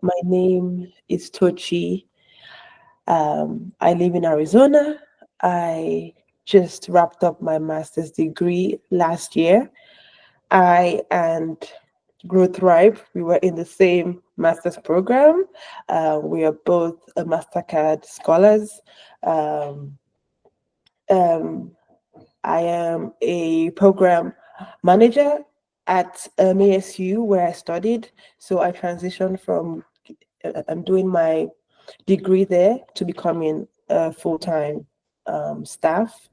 My name is Tochi. I live in Arizona. I just wrapped up my master's degree last year. I and Grow Thrive, we were in the same master's program. We are both MasterCard scholars. Um, um, I am a program manager at ASU where I studied. So I transitioned from I'm doing my degree there to becoming a full-time staff,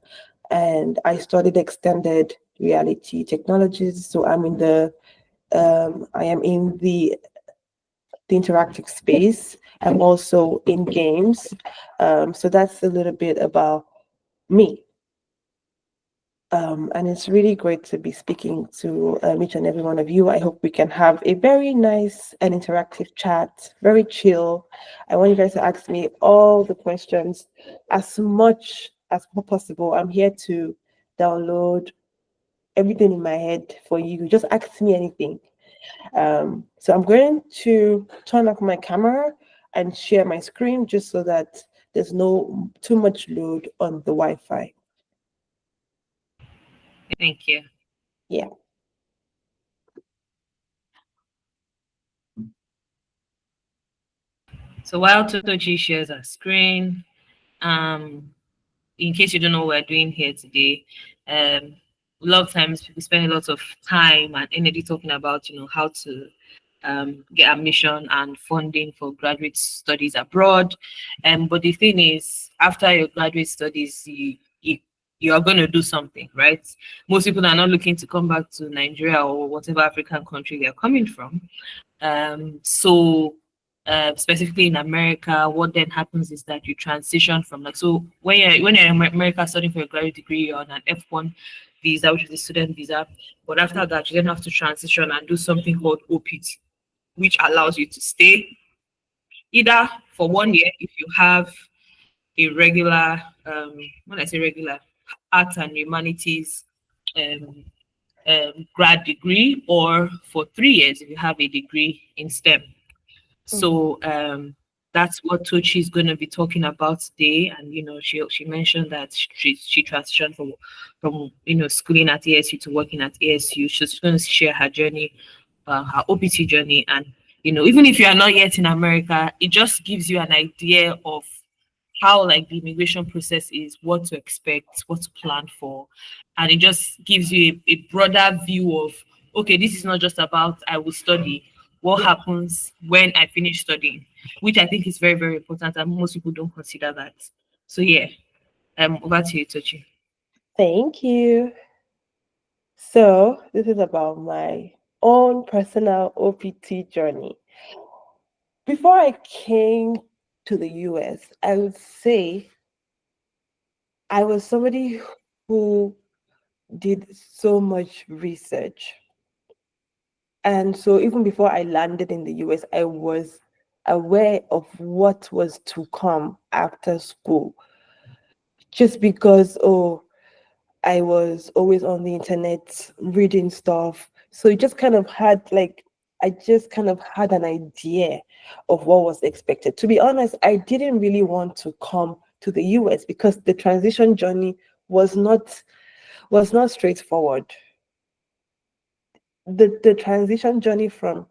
and I studied extended reality technologies. So I am in the interactive space. I'm also in games. So that's a little bit about me. And it's really great to be speaking to each and every one of you. I hope we can have a very nice and interactive chat, very chill. I want you guys to ask me all the questions as much as possible. I'm here to download everything in my head for you. Just ask me anything. So I'm going to turn off my camera and share my screen just so that there's no too much load on the Wi-Fi. Thank you. Yeah. So while Totoji shares her screen, um, in case you don't know what we're doing here today, um, a lot of times people spend a lot of time and energy talking about, how to get admission and funding for graduate studies abroad. But the thing is, after your graduate studies, you are going to do something, right? Most people are not looking to come back to Nigeria or whatever African country they're coming from. Specifically in America, what then happens is that you transition from when you're in America studying for a graduate degree, you're on an F1 visa, which is a student visa. But after that, you then have to transition and do something called OPT, which allows you to stay either for 1 year if you have a regular, when I say regular, arts and humanities um, grad degree, or for 3 years if you have a degree in STEM. Mhm. So that's what Tochi is going to be talking about today. And she mentioned that she transitioned from schooling at ASU to working at ASU. She's going to share her journey, her OPT journey, and even if you are not yet in America, it just gives you an idea of how like the immigration process is, what to expect, what to plan for, and it just gives you a broader view of, okay, this is not just about I will study. What happens when I finish studying, which I think is very very important, and most people don't consider that. So yeah, over to you, Tochi. Thank you. So, this is about my own personal OPT journey. Before I came to the US, I would say I was somebody who did so much research. And so, even before I landed in the US, I was aware of what was to come after school. Just because, oh, I was always on the internet reading stuff. So it just kind of had like I just kind of had an idea of what was expected. To be honest, I didn't really want to come to the US because the transition journey was not was not straightforward. The transition journey from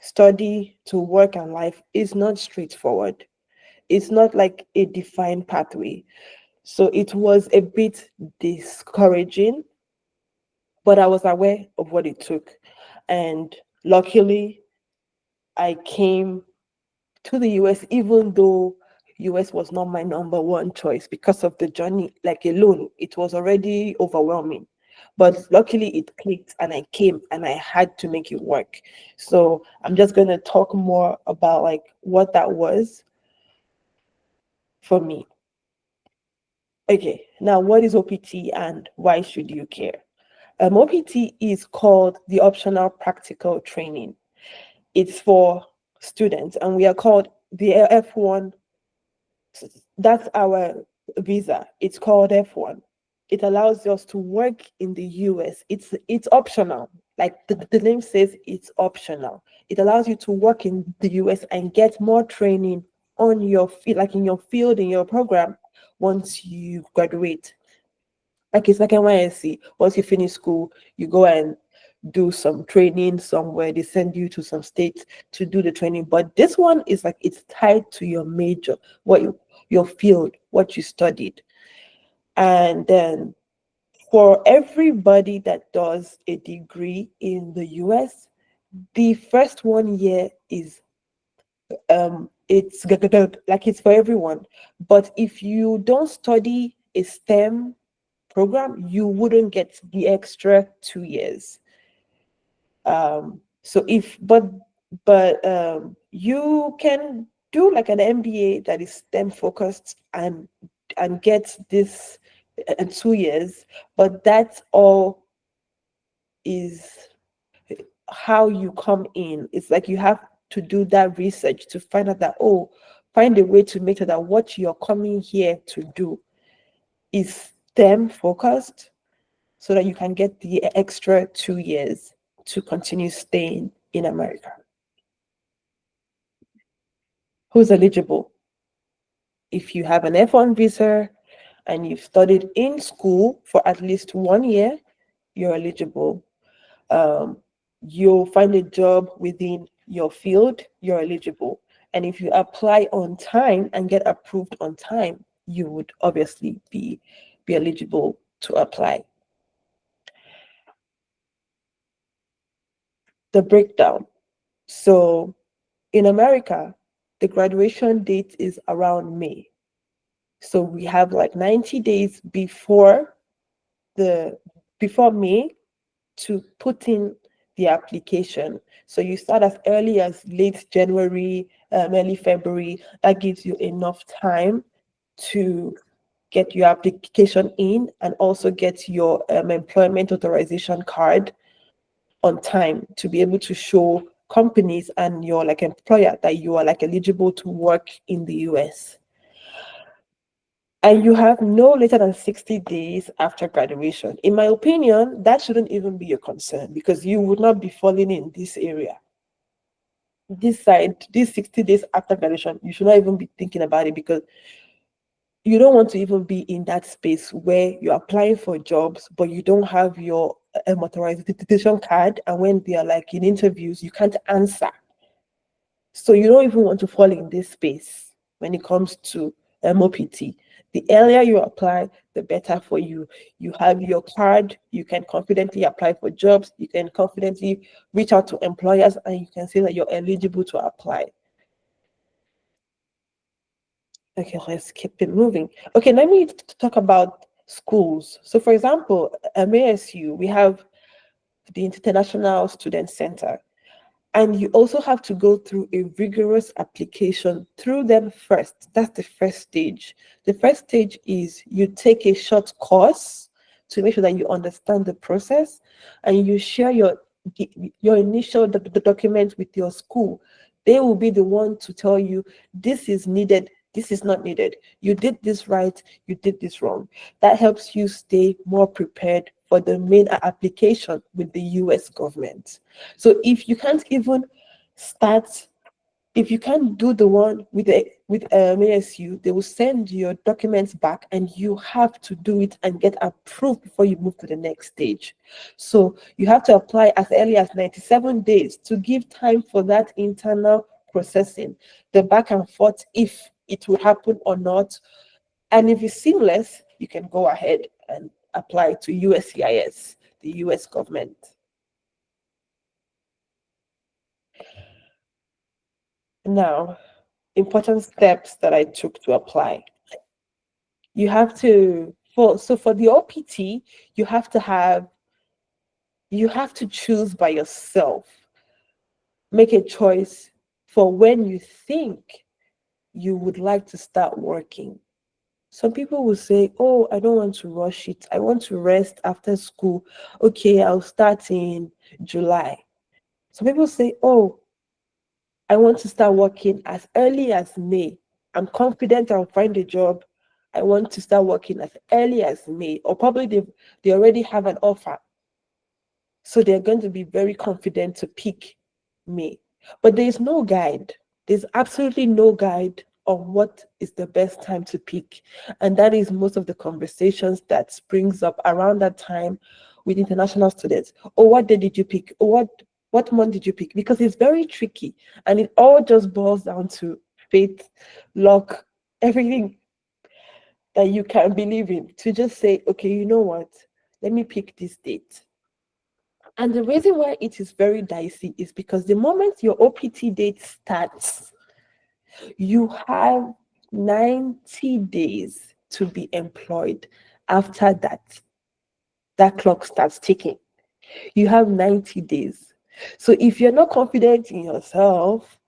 study to work and life is not straightforward. It's not like a defined pathway. So it was a bit discouraging, but I was aware of what it took. And luckily, I came to the US, even though US was not my number one choice because of the journey, like alone, it was already overwhelming. But luckily, it clicked and I came and I had to make it work. So I'm just going to talk more about like what that was for me. Okay, now what is OPT and why should you care? OPT is called the optional practical training. It's for students, and we are called the F1. That's our visa. It's called F1. It allows us to work in the US. It's optional. Like the name says, it's optional. It allows you to work in the US and get more training on your field, like in your field, in your program, once you graduate. Like it's like NYSC. Once you finish school, you go and do some training somewhere. They send you to some states to do the training. But this one is like it's tied to your major, your field, what you studied. And then for everybody that does a degree in the US, the first 1 year is like it's for everyone. But if you don't study a STEM program, you wouldn't get the extra 2 years. So if but you can do like an MBA that is STEM focused and get this in 2 years, but that's all is how you come in. It's like you have to do that research to find out that, oh, find a way to make sure that what you're coming here to do is STEM focused so that you can get the extra 2 years to continue staying in America. Who's eligible? If you have an F1 visa and you've studied in school for at least 1 year, you're eligible. um, you'll find a job within your field, you're eligible. And if you apply on time and get approved on time, you would obviously be eligible to apply. The breakdown. So in America, the graduation date is around May. So we have like 90 days the before May to put in the application. So you start as early as late January, early February. That gives you enough time to get your application in and also get your employment authorization card on time to be able to show companies and your like employer that you are like eligible to work in the US. And you have no later than 60 days after graduation. In my opinion, that shouldn't even be a concern because you would not be falling in this area. This side, these 60 days after graduation, you should not even be thinking about it because you don't want to even be in that space where you're applying for jobs, but you don't have your authorization card. And when they are like in interviews, you can't answer. So you don't even want to fall in this space when it comes to MOPT. The earlier you apply, the better for you. You have your card, you can confidently apply for jobs, you can confidently reach out to employers, and you can say that you're eligible to apply. Okay, let's keep it moving. Okay, let me talk about schools. So, for example, MASU, we have the International Student Center. And you also have to go through a rigorous application through them first. That's the first stage. The first stage is you take a short course to make sure that you understand the process and you share your initial the document with your school. They will be the one to tell you this is needed, this is not needed. You did this right, you did this wrong. That helps you stay more prepared for the main application with the US government. So if you can't even start, if you can't do the one with ASU, they will send your documents back and you have to do it and get approved before you move to the next stage. So you have to apply as early as 97 days to give time for that internal processing, the back and forth if it will happen or not. And if it's seamless, you can go ahead and apply to USCIS, the US government. Now, important steps that I took to apply. You have to for the OPT, you have to choose by yourself. Make a choice for when you think you would like to start working. Some people will say, oh, I don't want to rush it. I want to rest after school. Okay, I'll start in July. Some people say, oh, I want to start working as early as May. I'm confident I'll find a job. I want to start working as early as May, or probably they already have an offer. So they're going to be very confident to pick me. But there is no guide. There's absolutely no guide on what is the best time to pick. And that is most of the conversations that springs up around that time with international students. Oh, what day did you pick? Oh, what month did you pick? Because it's very tricky. And it all just boils down to faith, luck, everything that you can believe in. To just say, okay, you know what? Let me pick this date. And the reason why it is very dicey is because the moment your OPT date starts, you have 90 days to be employed. After that, that clock starts ticking. You have 90 days. So if you're not confident in yourself,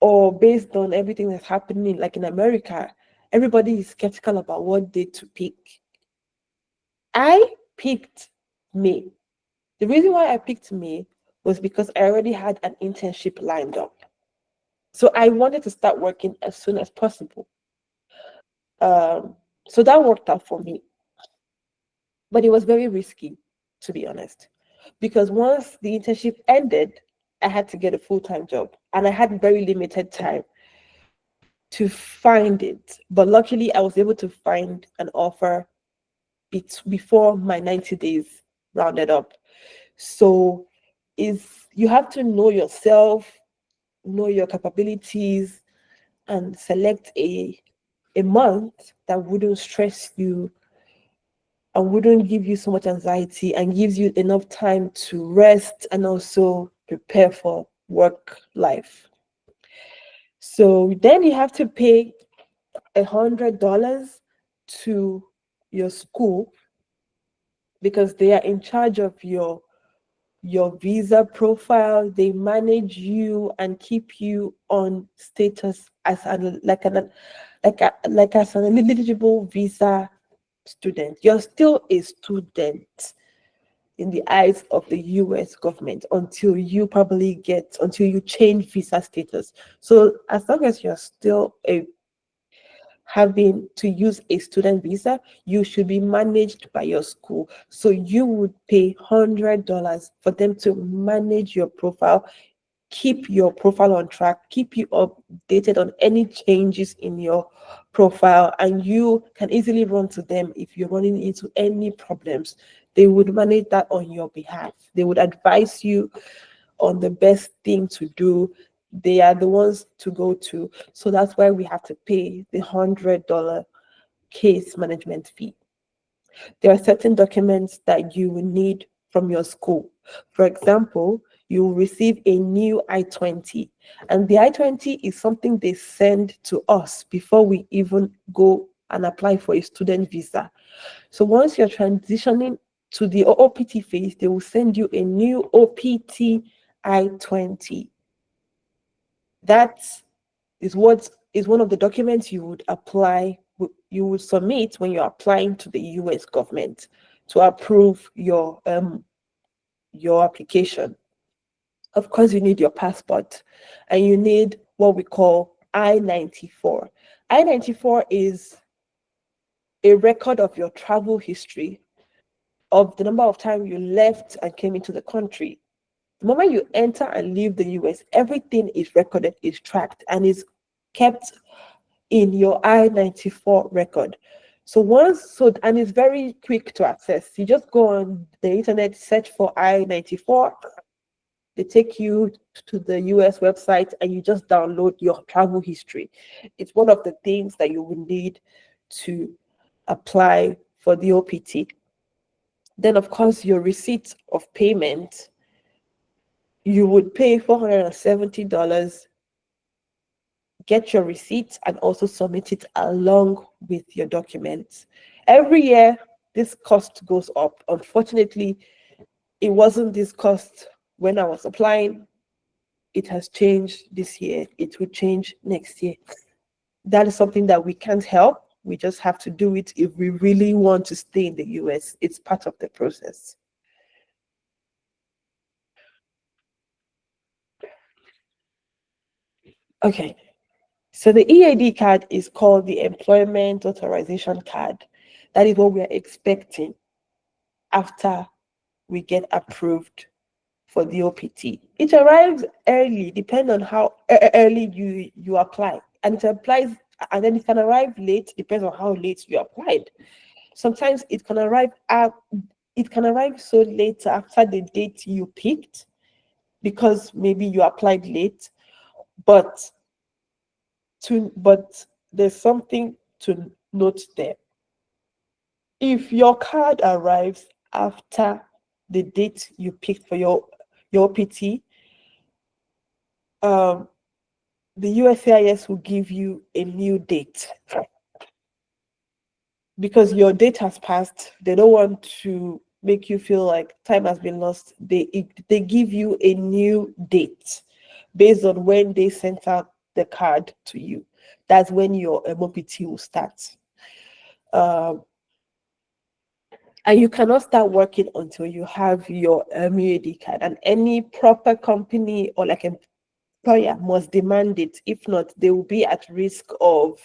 or based on everything that's happening, like in America, everybody is skeptical about what date to pick. I picked May. The reason why I picked May was because I already had an internship lined up. So I wanted to start working as soon as possible. Um, so that worked out for me. But it was very risky, to be honest. Because once the internship ended, I had to get a full-time job. And I had very limited time to find it. But luckily, I was able to find an offer before my 90 days rounded up. So is you have to know yourself, know your capabilities, and select a month that wouldn't stress you and wouldn't give you so much anxiety and gives you enough time to rest and also prepare for work life. So then you have to pay $100 to your school because they are in charge of your visa profile. They manage you and keep you on status as like as an eligible visa student. You're still a student in the eyes of the US government until you change visa status. So as long as you're still a having to use a student visa, you should be managed by your school. So you would pay $100 for them to manage your profile, keep your profile on track, keep you updated on any changes in your profile, and you can easily run to them if you're running into any problems. They would manage that on your behalf. They would advise you on the best thing to do. They are the ones to go to. So that's why we have to pay the $100 case management fee. There are certain documents that you will need from your school. For example, you will receive a new I-20, and the I-20 is something they send to us before we even go and apply for a student visa. So once you're transitioning to the OPT phase, they will send you a new OPT I-20. That is one of the documents you would submit when you're applying to the US government to approve your application. Of course, you need your passport and you need what we call I-94. I-94 is a record of your travel history, of the number of times you left and came into the country. The moment you enter and leave the US, everything is recorded, is tracked, and is kept in your I-94 record. And it's very quick to access. You just go on the internet, search for I-94. They take you to the US website and you just download your travel history. It's one of the things that you will need to apply for the OPT. Then, of course, your receipt of payment, you would pay $470, get your receipt, and also submit it along with your documents. Every year, this cost goes up. Unfortunately, it wasn't this cost when I was applying. It has changed this year. It will change next year. That is something that we can't help. We just have to do it if we really want to stay in the US. It's part of the process. Okay, so the EAD card is called the Employment Authorization Card. That is what we are expecting after we get approved for the OPT. It arrives early, depending on how early you apply, and it applies, and then it can arrive late, depends on how late you applied. Sometimes it can arrive so late after the date you picked because maybe you applied late, but but there's something to note there. If your card arrives after the date you picked for your PT, um, the USCIS will give you a new date because your date has passed. They don't want to make you feel like time has been lost. They give you a new date based on when they sent out the card to you. That's when your MOPT will start. Um, and you cannot start working until you have your MUAD card. And any proper company or like employer must demand it. If not, they will be at risk of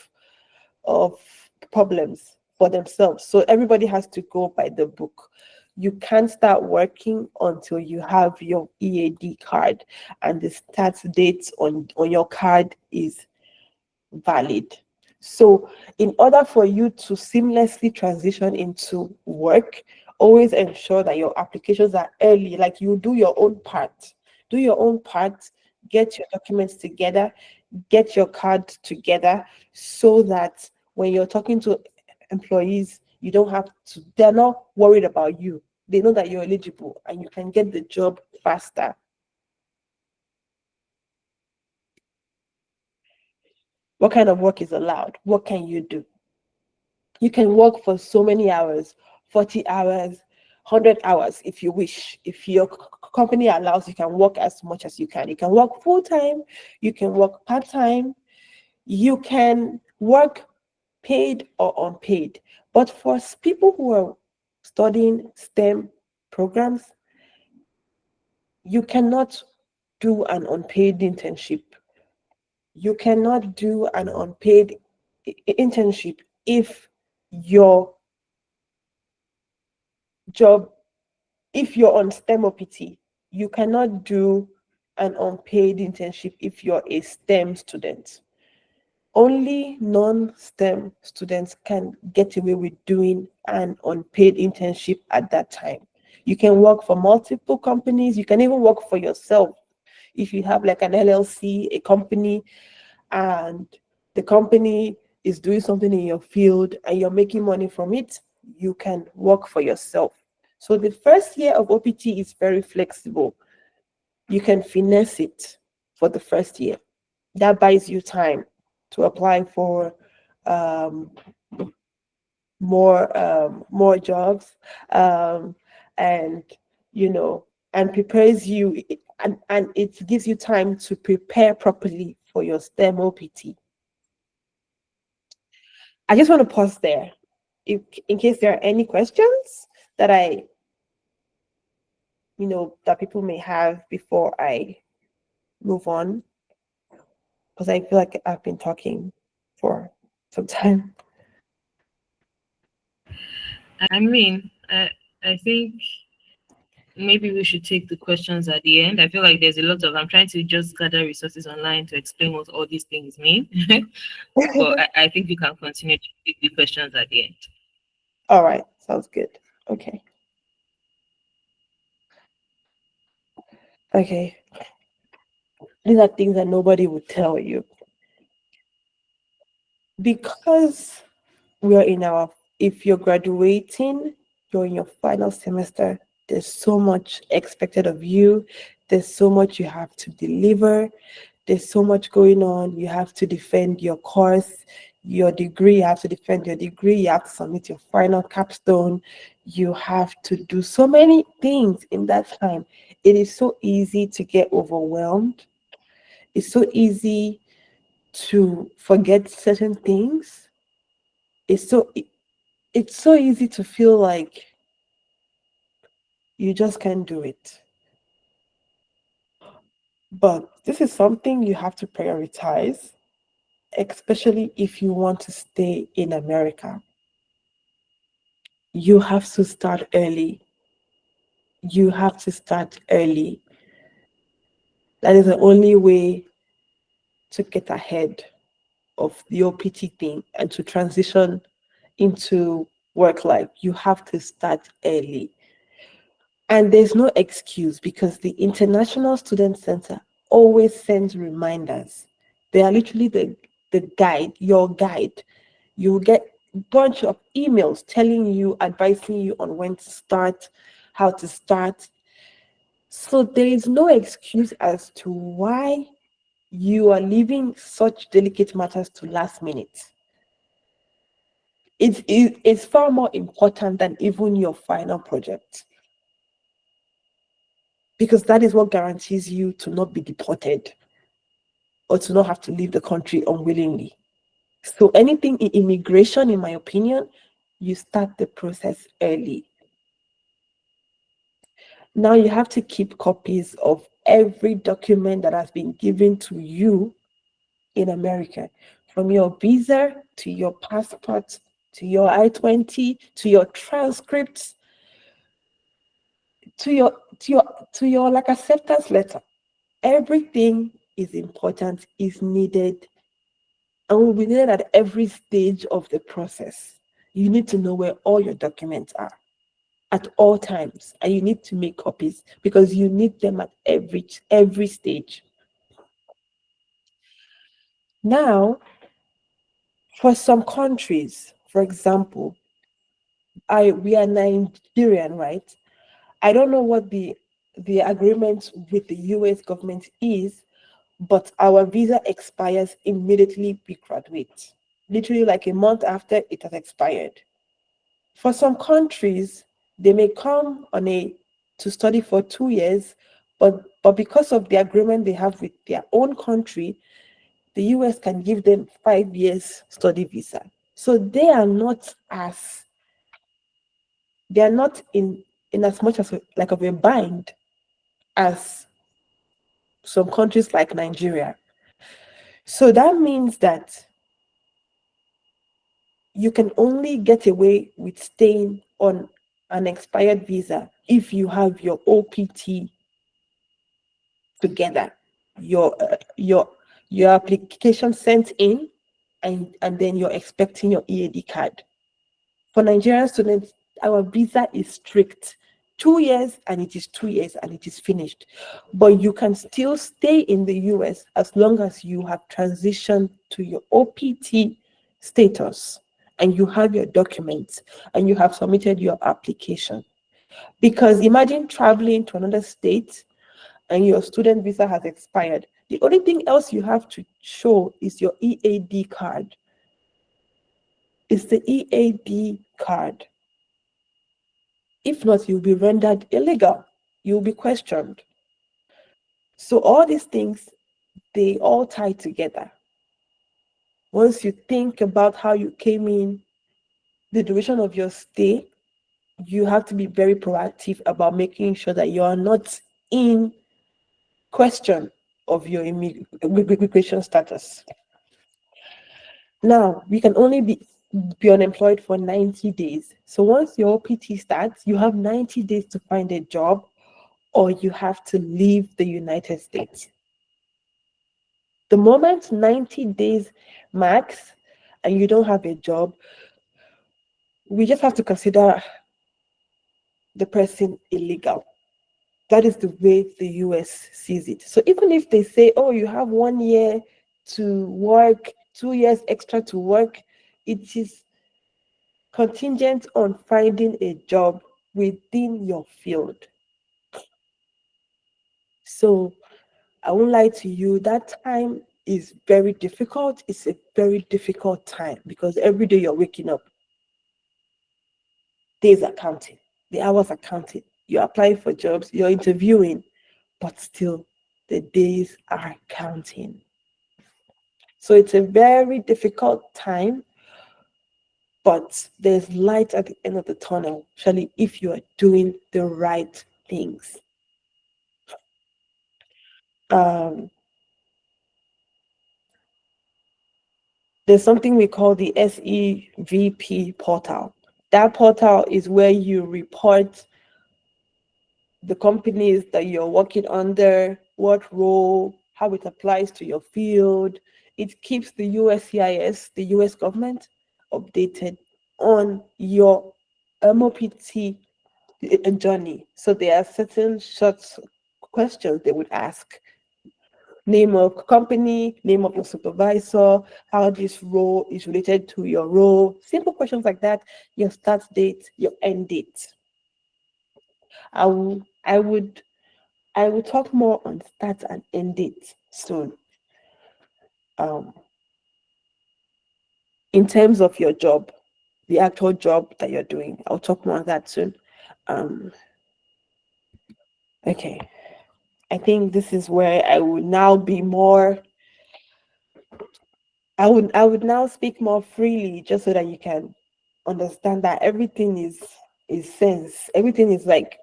problems for themselves. So everybody has to go by the book. You can't start working until you have your EAD card and the start date on your card is valid. So, in order for you to seamlessly transition into work, always ensure that your applications are early, like you do your own part. Do your own part, get your documents together, get your card together so that when you're talking to employees, you don't have to, they're not worried about you. They know that you're eligible and you can get the job faster. What kind of work is allowed? What can you do? You can work for so many hours, 40 hours, 100 hours if you wish. If your company allows, you can work as much as you can. You can work full time, you can work part time, you can work paid or unpaid. But for people who are studying STEM programs, you cannot do an unpaid internship. You cannot do an unpaid internship if your job, if you're on STEM OPT, you cannot do an unpaid internship if you're a STEM student. Only non-STEM students can get away with doing an unpaid internship at that time. You can work for multiple companies, you can even work for yourself. If you have like an LLC, a company, and the company is doing something in your field and you're making money from it, you can work for yourself. So the first year of OPT is very flexible. You can finesse it for the first year. That buys you time to apply for um, more jobs, um, and you know, and prepares you, and it gives you time to prepare properly for your STEM OPT. I just want to pause there, if, in case there are any questions that that people may have before I move on, because I feel like I've been talking for some time. I mean, I think maybe we should take the questions at the end. I feel like there's a lot of, I'm trying to just gather resources online to explain what all these things mean. But I think we can continue to take the questions at the end. All right, sounds good. Okay. Okay. These are things that nobody would tell you because we are in our, if you're graduating, you're in your final semester, there's so much expected of you, there's so much you have to deliver, there's so much going on. You have to defend your course, your degree, you have to defend your degree, you have to submit your final capstone, you have to do so many things in that time. It is so easy to get overwhelmed. It's so easy to forget certain things. It's so easy to feel like you just can't do it. But this is something you have to prioritize, especially if you want to stay in America. You have to start early. You have to start early. That is the only way to get ahead of the OPT thing and to transition into work life. You have to start early. And there's no excuse because the International Student Center always sends reminders. They are literally the guide, your guide. You will get a bunch of emails telling you, advising you on when to start, how to start. So there is no excuse as to why you are leaving such delicate matters to last minute. It's far more important than even your final project because that is what guarantees you to not be deported or to not have to leave the country unwillingly. So anything in immigration, in my opinion, you start the process early. Now you have to keep copies of every document that has been given to you in America, from your visa to your passport to your I-20 to your transcripts to your like acceptance letter. Everything is important, is needed, and will be needed at every stage of the process. You need to know where all your documents are at all times, and you need to make copies because you need them at every stage. Now, for some countries, for example, I we are Nigerian, right? I don't know what the agreement with the US government is, but our visa expires immediately we graduate. Literally like a month after it has expired. For some countries, they may come on a to study for 2 years, but because of the agreement they have with their own country, the US can give them 5 years study visa. So they are not in as much as like of a bind as some countries like Nigeria. So that means that you can only get away with staying on an expired visa if you have your OPT together, your uh, your your application sent in, and then you're expecting your EAD card. For Nigerian students, our visa is strict. 2 years and it is 2 years and it is finished. But you can still stay in the US as long as you have transitioned to your OPT status and you have your documents and you have submitted your application. Because imagine traveling to another state and your student visa has expired. The only thing else you have to show is your EAD card. It's the EAD card. If not, you'll be rendered illegal. You'll be questioned. So all these things, they all tie together. Once you think about how you came in, the duration of your stay, you have to be very proactive about making sure that you are not in question of your immigration status. Now, we can only be unemployed for 90 days. So once your OPT starts, you have 90 days to find a job or you have to leave the United States. The moment 90 days max and you don't have a job, we just have to consider the person illegal. That is the way the US sees it. So even if they say, oh, you have 1 year to work, 2 years extra to work, it is contingent on finding a job within your field. So I won't lie to you, that time is very difficult. It's a very difficult time because every day you're waking up, days are counting, the hours are counting. You're applying for jobs, you're interviewing, but still the days are counting. So it's a very difficult time, but there's light at the end of the tunnel, especially if you are doing the right things. Um, there's something we call the SEVP portal. That portal is where you report the companies that you're working under, what role, how it applies to your field. It keeps the USCIS, the US government, updated on your MOPT journey. So there are certain short questions they would ask. Name of company, name of your supervisor, how this role is related to your role. Simple questions like that, your start date, your end date. I will I would I will talk more on start and end date soon. Um, in terms of your job, the actual job that you're doing, I'll talk more on that soon. Um, okay, I think this is where I would now be more. I would now speak more freely, just so that you can understand that everything is sense. Everything is like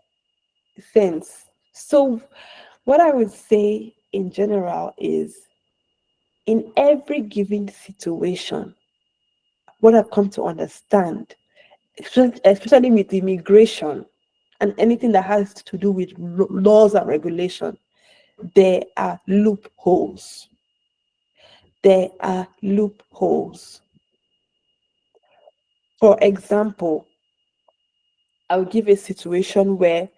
sense. So what I would say in general is, in every given situation, what I've come to understand, especially with immigration and anything that has to do with laws and regulation, there are loopholes. There are loopholes. For example, I'll give a situation where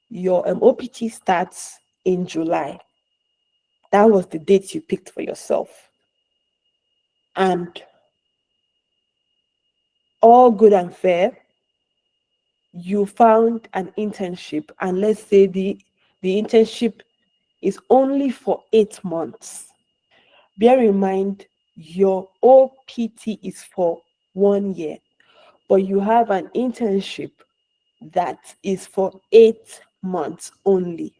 your OPT starts in July. That was the date you picked for yourself. And all good and fair, you found an internship, and let's say the internship is only for 8 months. Bear in mind, your OPT is for 1 year, but you have an internship that is for 8 months only.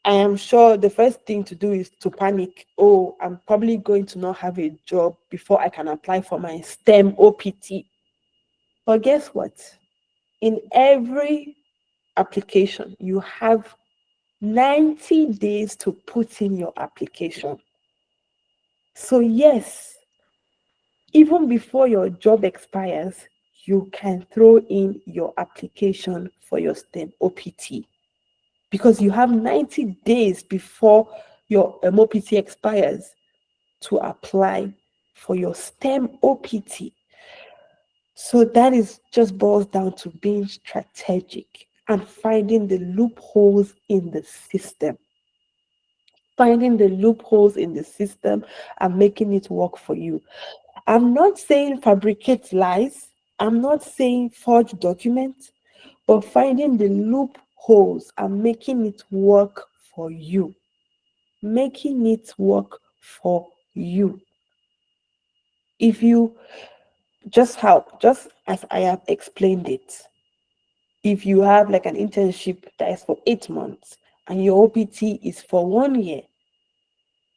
I am sure the first thing to do is to panic. Oh, I'm probably going to not have a job before I can apply for my STEM OPT. But guess what? In every application, you have 90 days to put in your application. So, yes, even before your job expires, you can throw in your application for your STEM OPT, because you have 90 days before your MOPT expires to apply for your STEM OPT. So that is just boils down to being strategic and finding the loopholes in the system. Finding the loopholes in the system and making it work for you. I'm not saying fabricate lies. I'm not saying forge documents, but finding the loopholes and making it work for you. Making it work for you. If you just as I have explained it, if you have like an internship that is for 8 months and your OPT is for 1 year,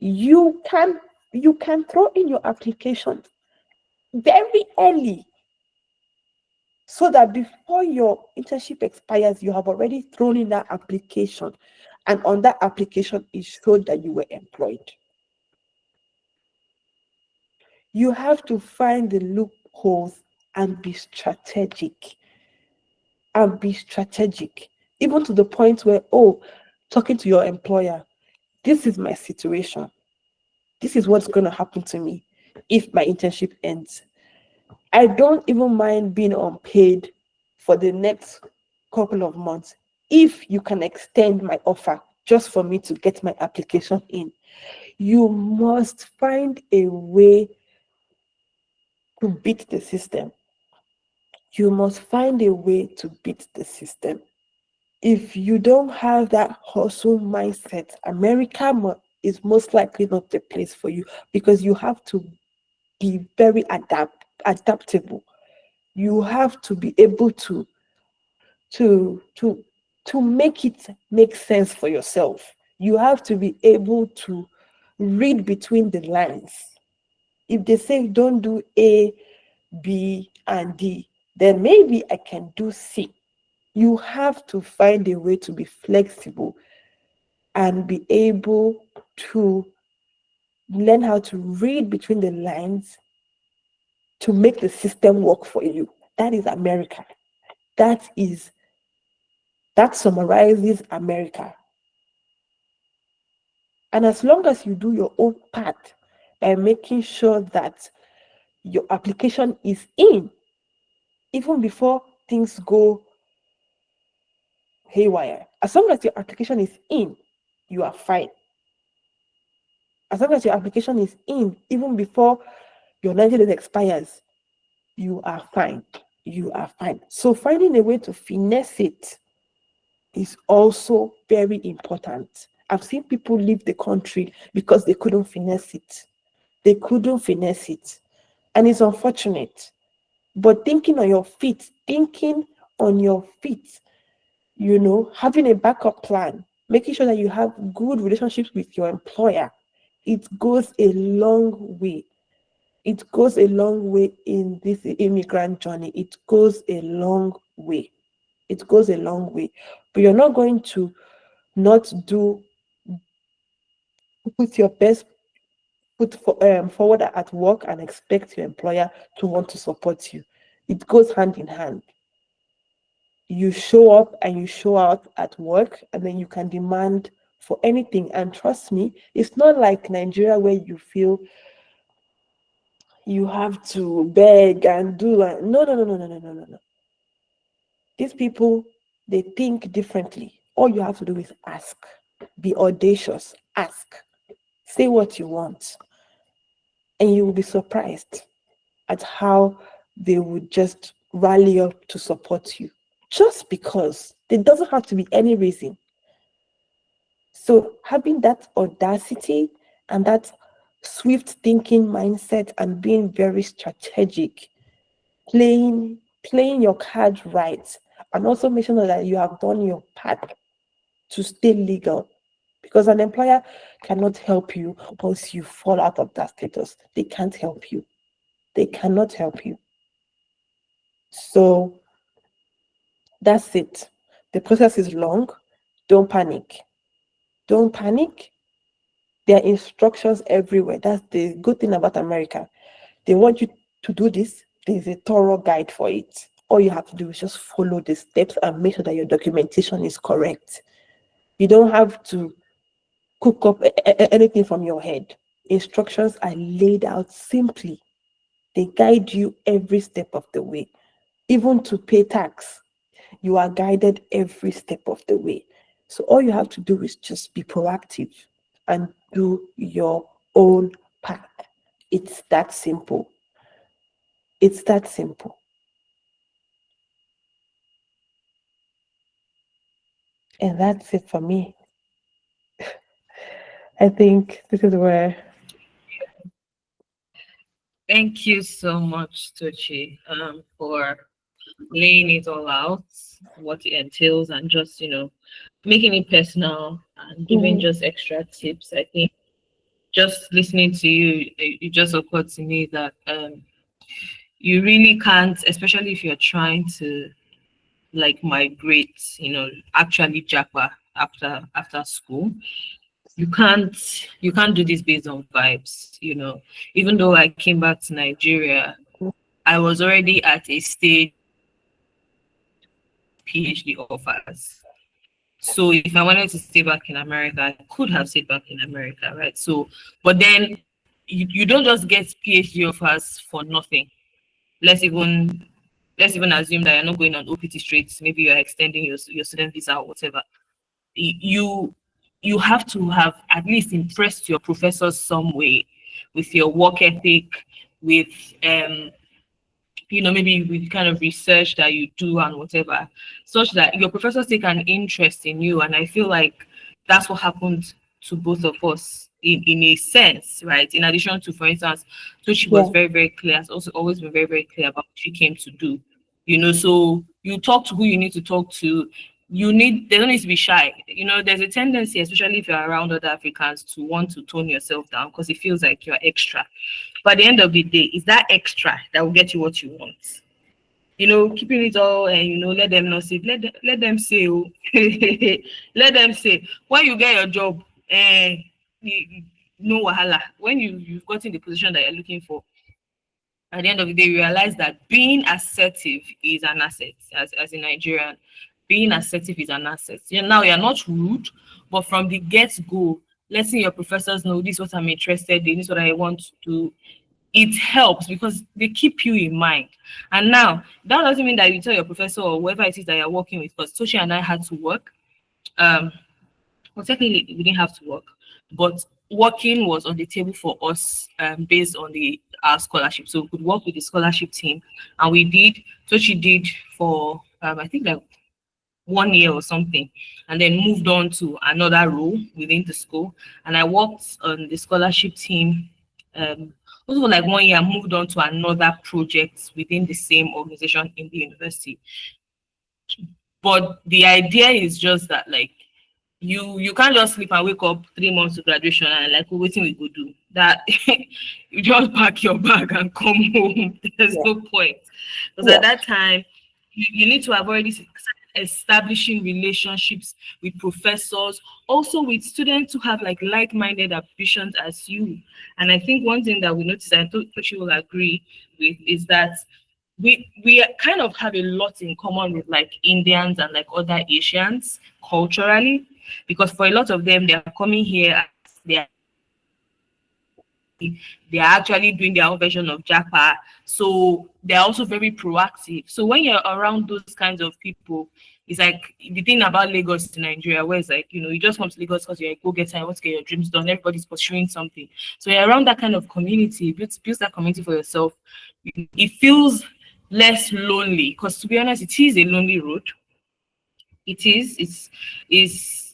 you can you can throw in your application very early, so that before your internship expires, you have already thrown in that application, and on that application it showed that you were employed. You have to find the loopholes and be strategic, even to the point where, oh, talking to your employer, this is my situation, this is what's going to happen to me if my internship ends. I don't even mind being unpaid for the next couple of months if you can extend my offer just for me to get my application in. You must find a way to beat the system. You must find a way to beat the system. If you don't have that hustle mindset, America is most likely not the place for you, because you have to be very adaptable. You have to be able to to to make it make sense for yourself. You have to be able to read between the lines. If they say don't do A, B, and D, then maybe I can do C. You have to find a way to be flexible and be able to learn how to read between the lines to make the system work for you. That is America. That is that summarizes America. And as long as you do your own part by making sure that your application is in, even before things go haywire, as long as your application is in, you are fine. As long as your application is in, even before your 90 days expires, you are fine. You are fine. So finding a way to finesse it is also very important. I've seen people leave the country because they couldn't finesse it. They couldn't finesse it. And it's unfortunate. But thinking on your feet, having a backup plan, making sure that you have good relationships with your employer, it goes a long way. It goes a long way in this immigrant journey. It goes a long way. It goes a long way. But you're not going to not do put your best forward at work and expect your employer to want to support you. It goes hand in hand. You show up and you show out at work, and then you can demand for anything. And trust me, it's not like Nigeria where you feel you have to beg and do that. No, no, no, no, no, no, no, no, no. These people, they think differently. All you have to do is ask. Be audacious. Ask. Say what you want. And you will be surprised at how they would just rally up to support you. Just because. There doesn't have to be any reason. So having that audacity and that swift thinking mindset and being very strategic, playing your cards right, and also making sure that you have done your part to stay legal. Because an employer cannot help you once you fall out of that status. They can't help you. They cannot help you. So that's it. The process is long. Don't panic. Don't panic. There are instructions everywhere. That's the good thing about America. They want you to do this. There's a thorough guide for it. All you have to do is just follow the steps and make sure that your documentation is correct. You don't have to cook up anything from your head. Instructions are laid out simply. They guide you every step of the way. Even to pay tax, you are guided every step of the way. So all you have to do is just be proactive and do your own path. It's that simple. It's that simple. And that's it for me. I think this is where. Thank you so much, Tochi, for laying it all out, what it entails, and just, making it personal and giving Mhm. just extra tips. I think just listening to you, it just occurred to me that you really can't, especially if you're trying to like migrate, actually japa after school. You can't do this based on vibes. Even though I came back to Nigeria, I was already at a stage PhD offers. So if I wanted to stay back in America, I could have stayed back in America, right? So, but then you don't just get PhD offers for nothing. Let's even let's even assume that you're not going on OPT straight. Maybe you're extending your student visa or whatever. You you have to have at least impressed your professors some way with your work ethic, with maybe with the kind of research that you do and whatever, such that your professors take an interest in you. And I feel like that's what happened to both of us in a sense, right? In addition to, for instance, Tochi was Yeah, very, very clear, has also always been very, very clear about what she came to do. So you talk to who you need to talk to. They don't need to be shy. There's a tendency, especially if you're around other Africans, to want to tone yourself down because it feels like you're extra. But at the end of the day, it's that extra that will get you what you want. Keeping it all and let them not say, let them say, oh, let them say. When you get your job, no wahala. When you've gotten the position that you're looking for, at the end of the day, realize that being assertive is an asset. As a Nigerian, being assertive is an asset. Now you're not rude, but from the get go, letting your professors know this is what I'm interested in, this is what I want to do. It helps because they keep you in mind. And now that doesn't mean that you tell your professor or whoever it is that you're working with, because Toshi and I had to work. Um, well, technically, we didn't have to work, but working was on the table for us based on the our scholarship. So we could work with the scholarship team, and we did. So she did for I think like 1 year or something, and then moved on to another role within the school. And I worked on the scholarship team. Also, for like 1 year, I moved on to another project within the same organization in the university. But the idea is just that like you can't just sleep and wake up 3 months to graduation and like oh, waiting we go do that. You just pack your bag and come home. There's Yeah. no point because at Yeah. that time you need to have already establishing relationships with professors, also with students who have like like-minded ambitions as you. And I think one thing that we notice, and I thought you will agree with, is that we kind of have a lot in common with like Indians and like other Asians culturally, because for a lot of them, they are coming here as they are actually doing their own version of Japa. So they're also very proactive. So when you're around those kinds of people, it's like the thing about Lagos to Nigeria, where it's like, you just come to Lagos because you're a go-getter, you want to get your dreams done, everybody's pursuing something. So you're around that kind of community, build that community for yourself. It feels less lonely because to be honest, it is a lonely road. It is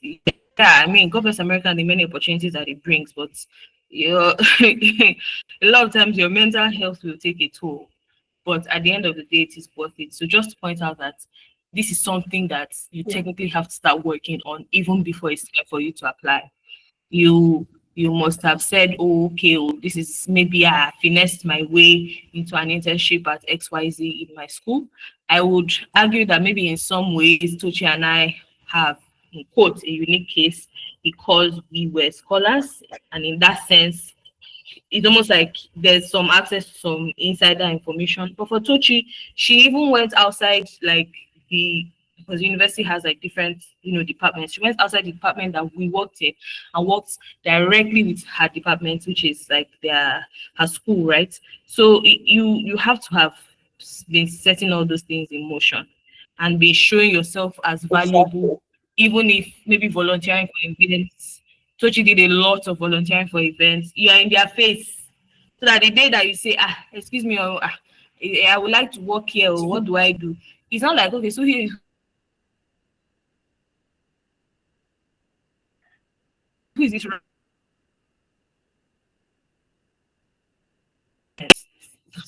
yeah, I mean, God bless America and the many opportunities that it brings, but you a lot of times your mental health will take a toll. But at the end of the day, it is worth it. So just to point out that this is something that you Yeah. technically have to start working on even before it's time for you to apply. You must have said, oh, okay, oh, this is maybe I finessed my way into an internship at XYZ in my school. I would argue that maybe in some ways Tochi and I have, in quotes, a unique case because we were scholars, and in that sense it's almost like there's some access to some insider information. But for Tochi, she even went outside like the because the university has like different departments. She went outside the department that we worked in and worked directly with her department, which is like her school, right? So you have to have been setting all those things in motion and be showing yourself as valuable, Exactly. even if maybe volunteering for events. Tochi did a lot of volunteering for events. You are in their face. So that the day that you say, excuse me, or I would like to work here, or what do I do? It's not like, okay, so here who is this?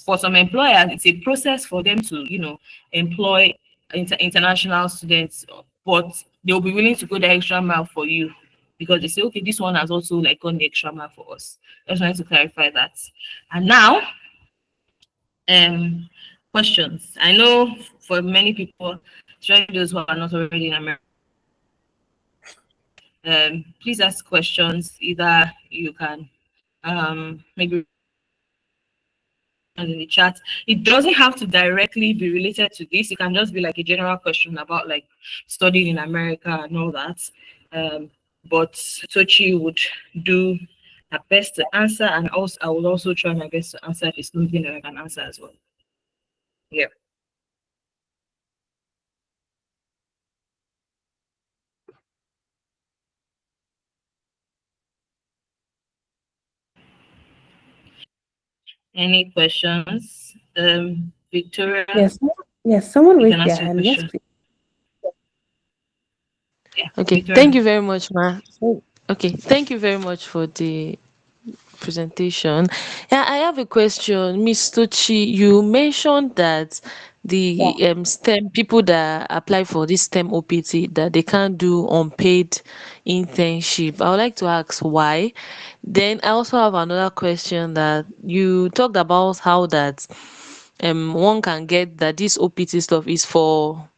For some employers, it's a process for them to, employ international students, but they'll be willing to go the extra mile for you because they say, okay, this one has also like gone the extra mile for us. I just wanted to clarify that. And now, um, questions. I know for many people, especially those who are not already in America, please ask questions. Either you can maybe in the chat. It doesn't have to directly be related to this. It can just be like a general question about like studying in America and all that. But Tochi would do her best to answer, and also I will also try my best to answer if it's something that I can answer as well. Yeah. Any questions? Victoria, Yes. Yes. Someone you can raised their ask your hand. Yes, question. please. Yeah, Okay, thank Victoria. you very much, ma. Okay, thank you very much for the presentation. Yeah, I have a question. Miss Tucci, you mentioned that Yeah. the STEM people that apply for this STEM OPT that they can't do unpaid internship. I would like to ask why. Then I also have another question that you talked about how that one can get that this OPT stuff is for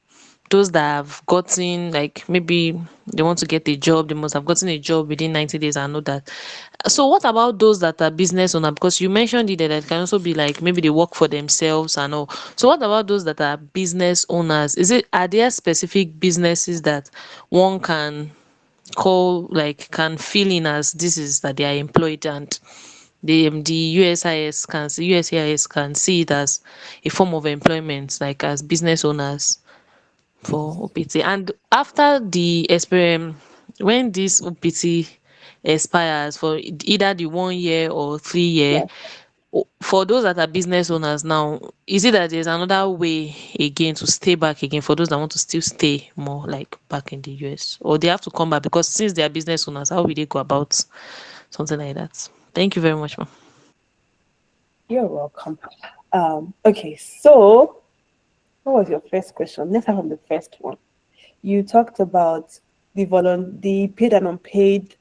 those that have gotten, like, maybe they want to get a job, they must have gotten a job within 90 days and know that. So what about those that are business owner? Because you mentioned it, that it can also be like maybe they work for themselves and all. So what about those that are business owners? Are there specific businesses that one can call, like, can fill in as this is that they are employed, and the USIS can see it as a form of employment, like as business owners for OPT. And after the experience, when this OPT expires for either the 1 year or 3 year, Yeah. for those that are business owners now, is it that there's another way again to stay back again for those that want to still stay more like back in the US, or they have to come back? Because since they are business owners, how will they go about something like that? Thank you very much, ma'am. You're welcome. Okay, so what was your first question? Let's have on the first one. You talked about the paid and unpaid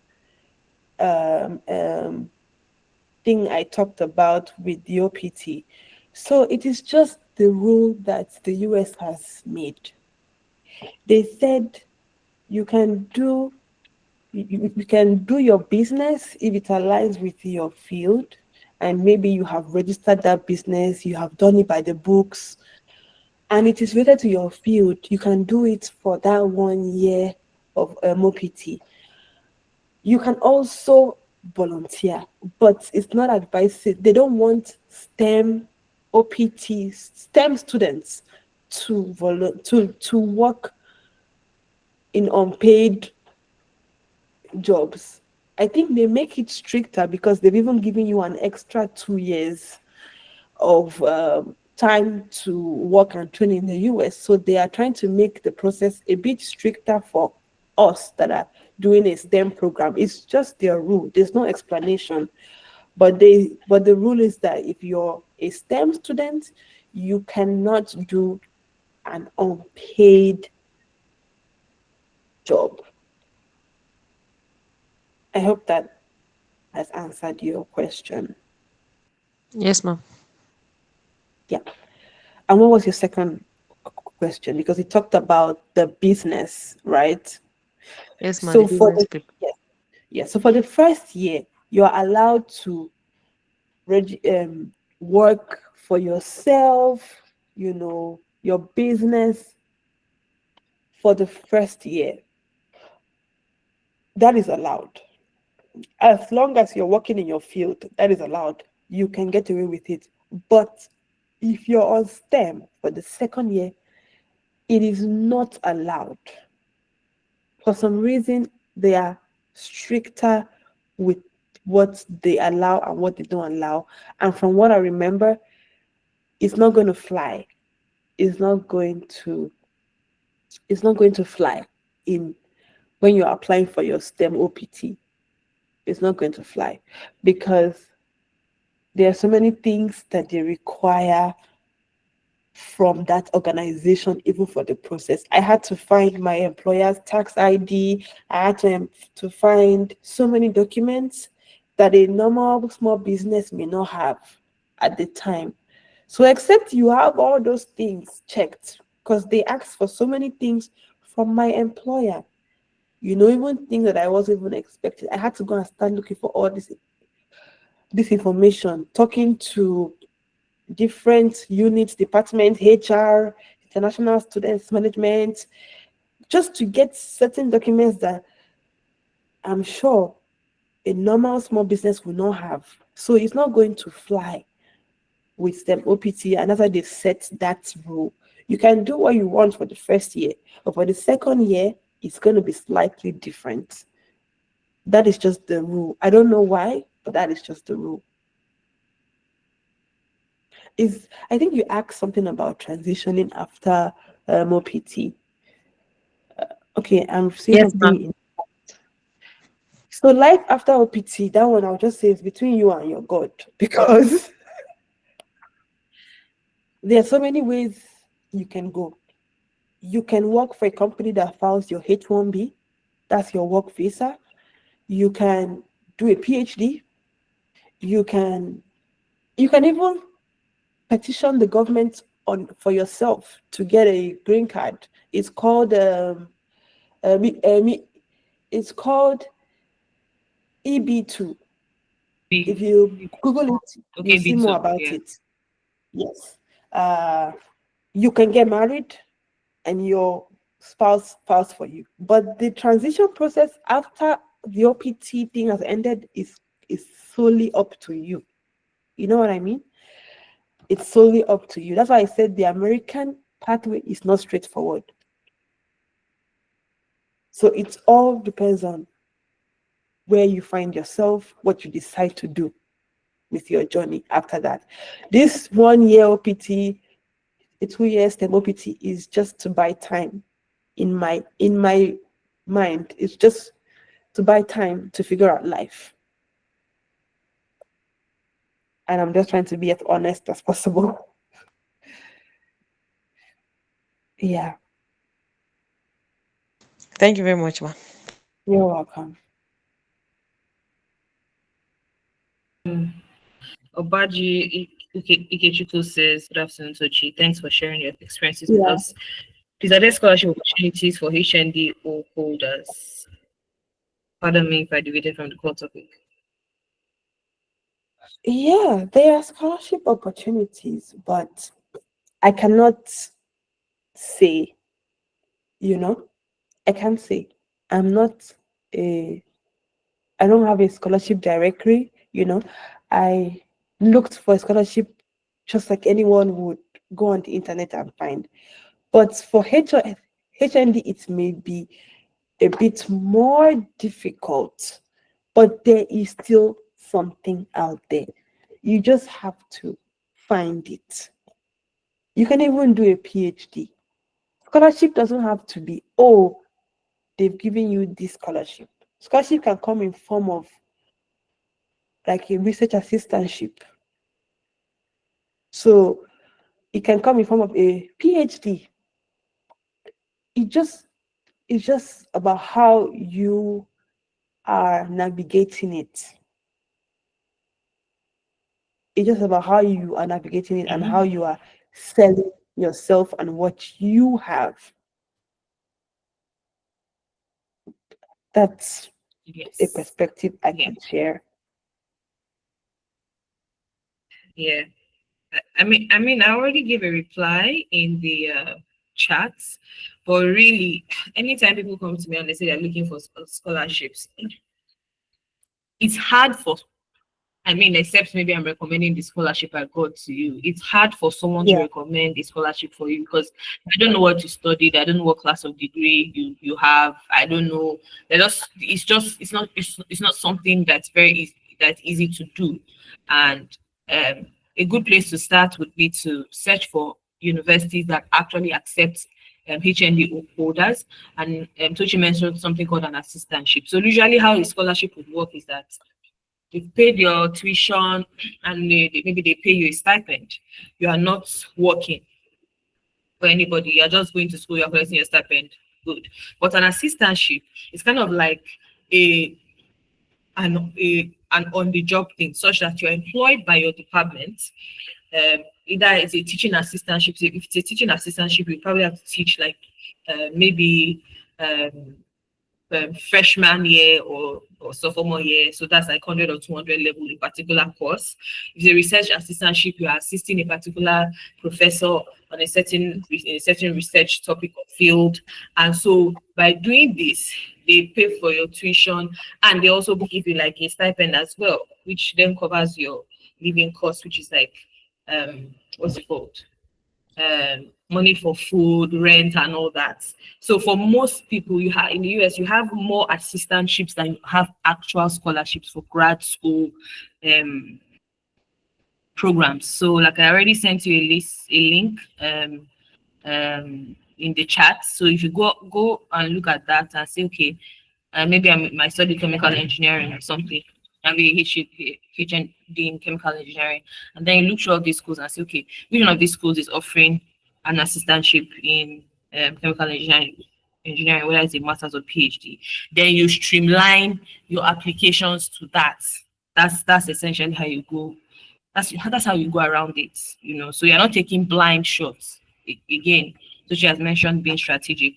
um, um, thing I talked about with the OPT. So it is just the rule that the US has made. They said you can do you can do your business if it aligns with your field, and maybe you have registered that business, you have done it by the books, and it is related to your field. You can do it for that 1 year of OPT. You can also volunteer, but it's not advised. They don't want STEM OPTs, STEM students to work in unpaid jobs. I think they make it stricter because they've even given you an extra 2 years of time to work and train in the US. So they are trying to make the process a bit stricter for us that are doing a STEM program. It's just their rule. There's no explanation. But the rule is that if you're a STEM student, you cannot do an unpaid job. I hope that has answered your question. Yes, ma'am. Yeah. And what was your second question? Because it talked about the business, right? Yes, ma'am. The So for business the people. yes, yeah. So for the first year, you are allowed to work for yourself, your business for the first year. That is allowed. As long as you're working in your field, that is allowed. You can get away with it. But if you're on STEM for the second year, it is not allowed. For some reason, they are stricter with what they allow and what they don't allow. And from what I remember, it's not going to fly. It's not going to it's not going to fly in when you're applying for your STEM OPT. It's not going to fly because there are so many things that they require from that organization, even for the process. I had to find my employer's tax ID. I had to find so many documents that a normal small business may not have at the time. So, except you have all those things checked, because they asked for so many things from my employer. Even things that I wasn't even expecting. I had to go and start looking for all this information, talking to different units, departments, HR, international students management, just to get certain documents that I'm sure a normal small business will not have. So it's not going to fly with them OPT, and that's why they set that rule. You can do what you want for the first year, but for the second year, it's going to be slightly different. That is just the rule. I don't know why, but that is just the rule. Is I think you asked something about transitioning after OPT. Okay, I'm seeing Yes, something ma'am. in. So life after OPT, that one I'll just say is between you and your God because there are so many ways you can go. You can work for a company that files your H1B, that's your work visa. You can do a PhD. You can you can even petition the government on for yourself to get a green card. It's called um, um, it's called EB2. If B, you Google it, you'll okay, see B more two. about Yeah. it. Yes. Uh, you can get married and your spouse files for you. But the transition process after the OPT thing has ended is solely up to you. You know what I mean? It's solely up to you. That's why I said the American pathway is not straightforward. So it all depends on where you find yourself, what you decide to do with your journey after that. This 1 year OPT, a 2 year STEM OPT is just to buy time. In my mind, it's just to buy time to figure out life. And I'm just trying to be as honest as possible. Yeah, Thank you very much, ma. you're welcome. Obaji Ikechukwu says, good afternoon, Tochi. Thanks for sharing your experiences with Yeah. us. Please, are there scholarship opportunities for HND holders? Pardon me if I deviated from the core topic. Yeah, there are scholarship opportunities, but I cannot say, you know, I can't say. I'm not a, I don't have a scholarship directory, I looked for a scholarship just like anyone would go on the internet and find. But for HND, it may be a bit more difficult, but there is still something out there. You just have to find it. You can even do a PhD. Scholarship doesn't have to be, oh, they've given you this scholarship. Scholarship can come in form of like a research assistantship. So it can come in form of a PhD. It just it's just about how you are navigating it. It's just about how you are navigating it and how Mm-hmm. you are selling yourself and what you have. That's a Yes. perspective I Yeah. can share. Yeah. I mean, I already gave a reply in the chats, but really, anytime people come to me and they say they're looking for scholarships, it's hard for except maybe I'm recommending the scholarship I got to you. It's hard for someone to Yeah, recommend a scholarship for you because I don't know what you studied. I don't know what class of degree you have. I don't know. It's not something that's that's easy to do. And a good place to start would be to search for universities that actually accept HND holders. And Tochi mentioned something called an assistantship. So usually how a scholarship would work is that you've paid your tuition and maybe they pay you a stipend. You are not working for anybody. You're just going to school, you're collecting your stipend. Good. But an assistantship is kind of like a an on the job thing, such that you're employed by your department. Either it's a teaching assistantship. If it's a teaching assistantship, you probably have to teach like maybe um, freshman year or sophomore year. So that's like 100 or 200 level in particular course. If it's a research assistantship, you are assisting a particular professor on a certain research topic or field. And so by doing this, they pay for your tuition and they also give you like a stipend as well, which then covers your living costs, which is like what's it called? Money for food, rent, and all that. So for most people, you have in the US, you have more assistantships than you have actual scholarships for grad school um, programs. So like I already sent you a link in the chat. So if you go and look at that and say, okay, maybe I might study chemical engineering or something. Maybe HND in chemical engineering. And then you look through all these schools and say, okay, which one of these schools is offering an assistantship in chemical engineering, whether it's a master's or PhD. Then you streamline your applications to that. That's essentially how you go That's how you go around it, So you're not taking blind shots. Again, so she has mentioned being strategic.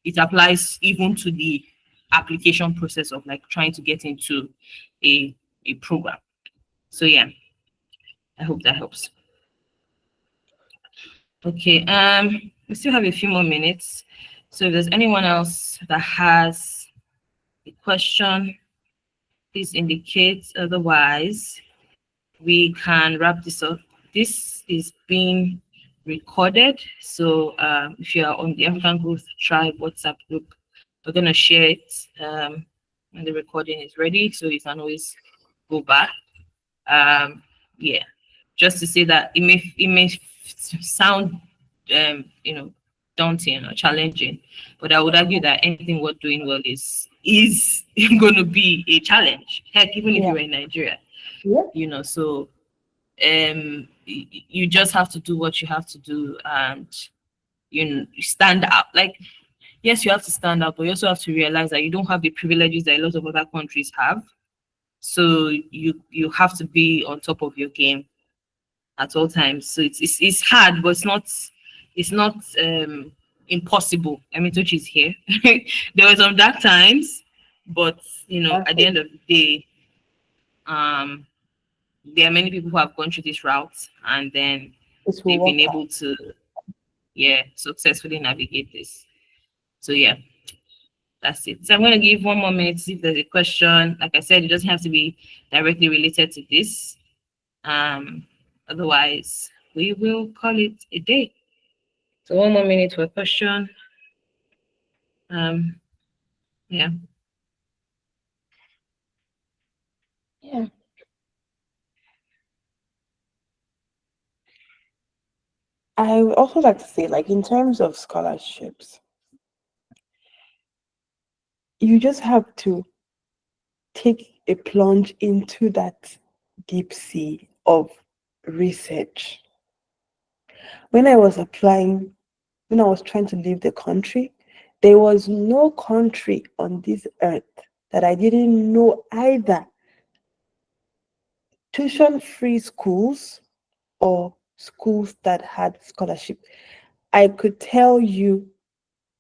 It applies even to the application process of like trying to get into a a program. So yeah, I hope that helps. Okay, we still have a few more minutes. So if there's anyone else that has a question, please indicate. Otherwise, we can wrap this up. This is being recorded. So if you are on the African Growth Tribe WhatsApp group, we're going to share it when the recording is ready. So you can always go back. Yeah, just to say that it may sound daunting or challenging, but I would argue that anything worth doing well is going to be a challenge. Heck, even if Yeah. you're in Nigeria, Yeah. So you just have to do what you have to do, and you stand out. Like, yes, you have to stand out, but you also have to realize that you don't have the privileges that a lot of other countries have. So you have to be on top of your game at all times. So it's hard, but it's not impossible. I mean, Tochi is here. There were some dark times, but at the Exactly. end of the day, um, there are many people who have gone through this route, and then It will they've been work out. able to, yeah, successfully navigate this. So yeah, that's it. So I'm going to give 1 more minute to see if there's a question. Like I said, it doesn't have to be directly related to this. Um, Otherwise, we will call it a day. So 1 more minute for a question. Um, yeah. Yeah. I would also like to say, like, in terms of scholarships, you just have to take a plunge into that deep sea of research. When I was applying, when I was trying to leave the country, there was no country on this earth that I didn't know either tuition free schools or schools that had scholarship. I could tell you,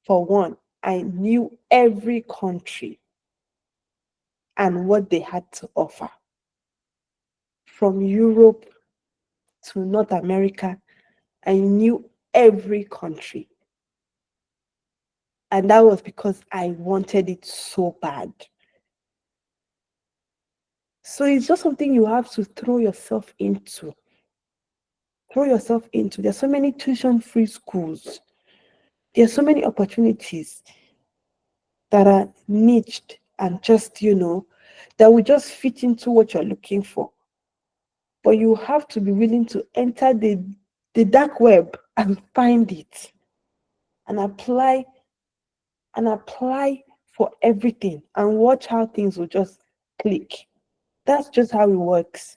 for one, I knew every country and what they had to offer, from Europe to North America. I knew every country. And that was because I wanted it so bad. So it's just something you have to throw yourself into. Throw yourself into. There's so many tuition free schools. There's so many opportunities that are niched and just, that will just fit into what you're looking for. But you have to be willing to enter the dark web and find it and apply for everything and watch how things will just click. That's just how it works.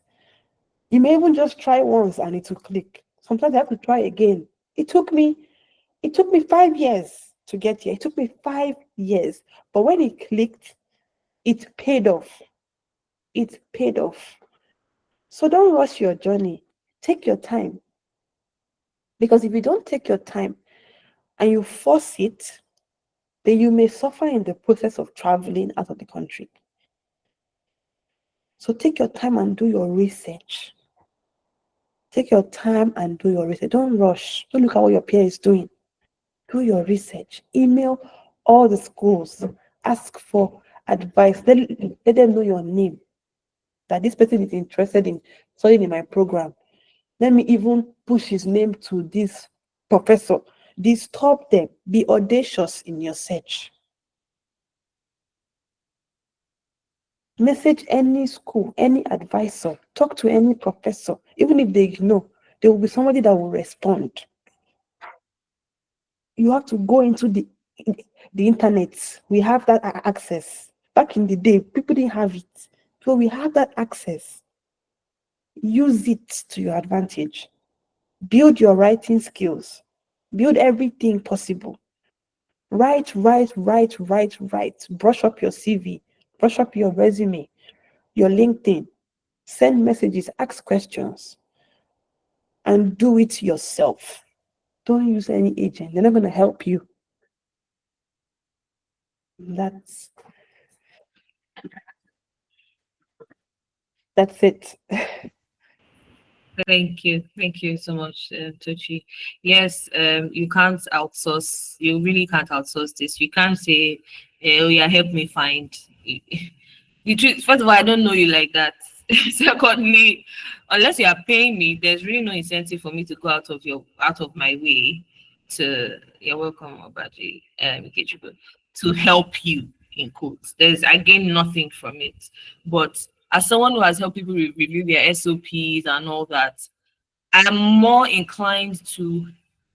You may even just try once and it will click. Sometimes you have to try again. It took me 5 years to get here. It took me 5 years. But when it clicked, it paid off. It paid off. So don't rush your journey. Take your time. Because if you don't take your time and you force it, then you may suffer in the process of traveling out of the country. So take your time and do your research. Take your time and do your research. Don't rush. Don't look at what your peer is doing. Do your research. Email all the schools. Ask for advice. Let them know your name. That this person is interested in studying in my program. Let me even push his name to this professor. Disturb them. Be audacious in your search. Message any school, any advisor, talk to any professor. Even if they ignore, there will be somebody that will respond. You have to go into the internet. We have that access. Back in the day, people didn't have it. So we have that access. Use it to your advantage. Build your writing skills. Build everything possible. Write, write, write, write, write. Brush up your CV. Brush up your resume, your LinkedIn. Send messages, ask questions, and do it yourself. Don't use any agent. They're not going to help you. That's that's it. Thank you so much, Tochi. Yes, you can't outsource. You really can't outsource this. You can't say, "Oh yeah, help me find." The truth, first of all, I don't know you like that. Secondly, unless you are paying me, there's really no incentive for me to go out of my way to. You're welcome, Obaji, Ikechukwu, to help you in quotes. There's I gain nothing from it, but as someone who has helped people review their SOPs and all that, I'm more inclined to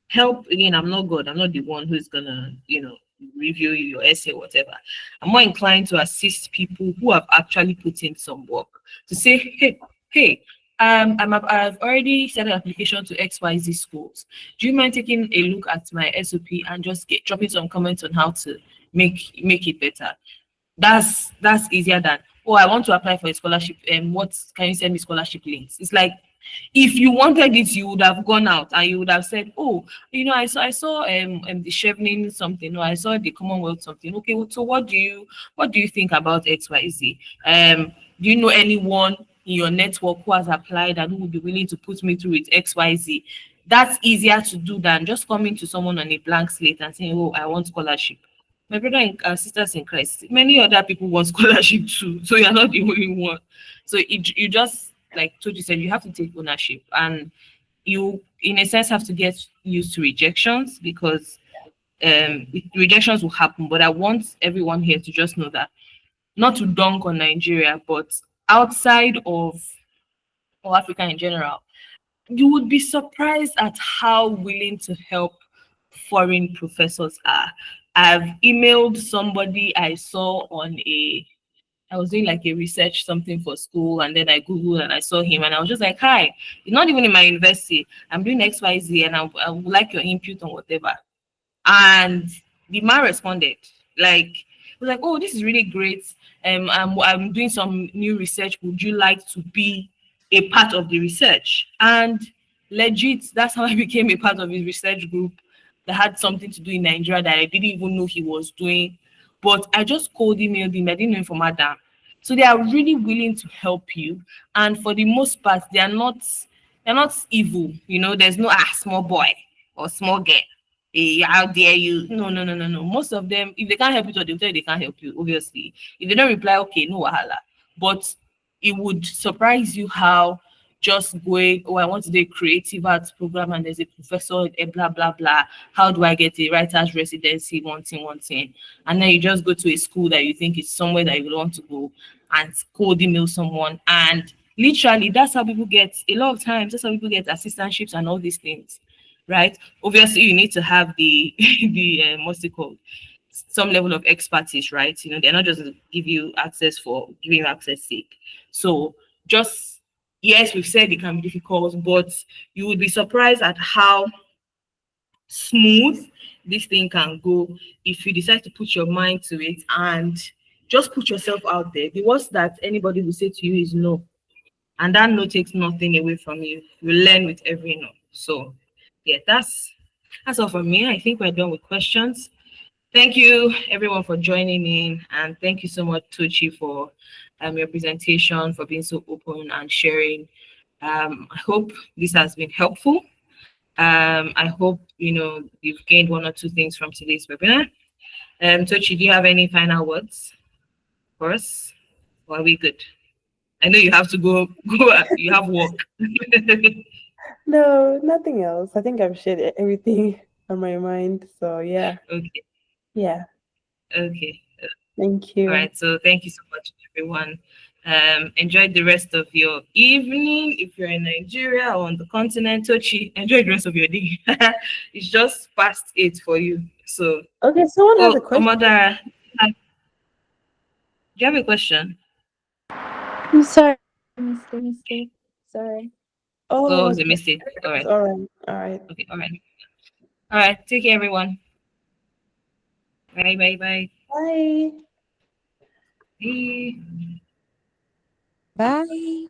help. Again, I'm not God. I'm not the one who's gonna, review your essay or whatever. I'm more inclined to assist people who have actually put in some work to say, hey, I've already sent an application to XYZ schools. Do you mind taking a look at my SOP and just dropping some comments on how to make it better? That's easier than, oh, I want to apply for a scholarship and what can you send me scholarship links? It's like, if you wanted it, you would have gone out and you would have said, oh, I saw the Chevening something, or I saw the Commonwealth something. Okay, well, so what do you think about XYZ? Do you know anyone in your network who has applied and who would be willing to put me through with XYZ? That's easier to do than just coming to someone on a blank slate and saying, oh, I want scholarship. My brother and sisters in Christ, many other people want scholarship too, so you're not the only one. So you just, like Toji said, you have to take ownership, and you, in a sense, have to get used to rejections, because rejections will happen. But I want everyone here to just know that, not to dunk on Nigeria, but outside of, or Africa in general, you would be surprised at how willing to help foreign professors are. I've emailed somebody I saw on I was doing like a research something for school, and then I Googled and I saw him, and I was just like, hi, you're not even in my university. I'm doing XYZ, and I would like your input on whatever. And the man responded, like, he was like, oh, this is really great. I'm doing some new research. Would you like to be a part of the research? And legit, that's how I became a part of his research group that had something to do in Nigeria that I didn't even know he was doing. But I just cold emailed him. I didn't know him from Adam. So they are really willing to help you. And for the most part, they're not evil. There's no small boy or small girl. How dare you? No, no, no, no, no. Most of them, if they can't help you, they'll tell you they can't help you, obviously. If they don't reply, okay, no wahala. But it would surprise you how just going, oh, I want to do a creative arts program and there's a professor, blah, blah, blah. How do I get a writer's residency? One thing, one thing. And then you just go to a school that you think is somewhere that you want to go and cold email someone. And literally, that's how people get, a lot of times, that's how people get assistantships and all these things, right? Obviously, you need to have the what's it called, some level of expertise, right? They're not just give you access for giving you access sake. So just, yes, we've said it can be difficult, but you would be surprised at how smooth this thing can go if you decide to put your mind to it and just put yourself out there. The worst that anybody will say to you is no, and that no takes nothing away from you. You learn with every no. So yeah, that's all from me. I think we're done with questions. Thank you everyone for joining in, and thank you so much, Tochi, for your presentation, for being so open and sharing. I hope this has been helpful. I hope you've gained one or two things from today's webinar. Tochi, do you have any final words for us? Or are we good? I know you have to go. You have work. No, nothing else. I think I've shared everything on my mind. So yeah, Okay. yeah. Okay. Thank All you. right. So thank you so much, everyone. Enjoy the rest of your evening. If you're in Nigeria or on the continent, Tochi, enjoy the rest of your day. It's just past 8 for you. So, Okay, someone has a oh, question. Amada, do you have a question? I'm sorry, I missed the mistake. Sorry. Oh, Oh, it was a okay. mistake. All right. All right. All right. Okay. All right. All right. Take care, everyone. Bye. Bye. Bye. Bye. Bye. Bye.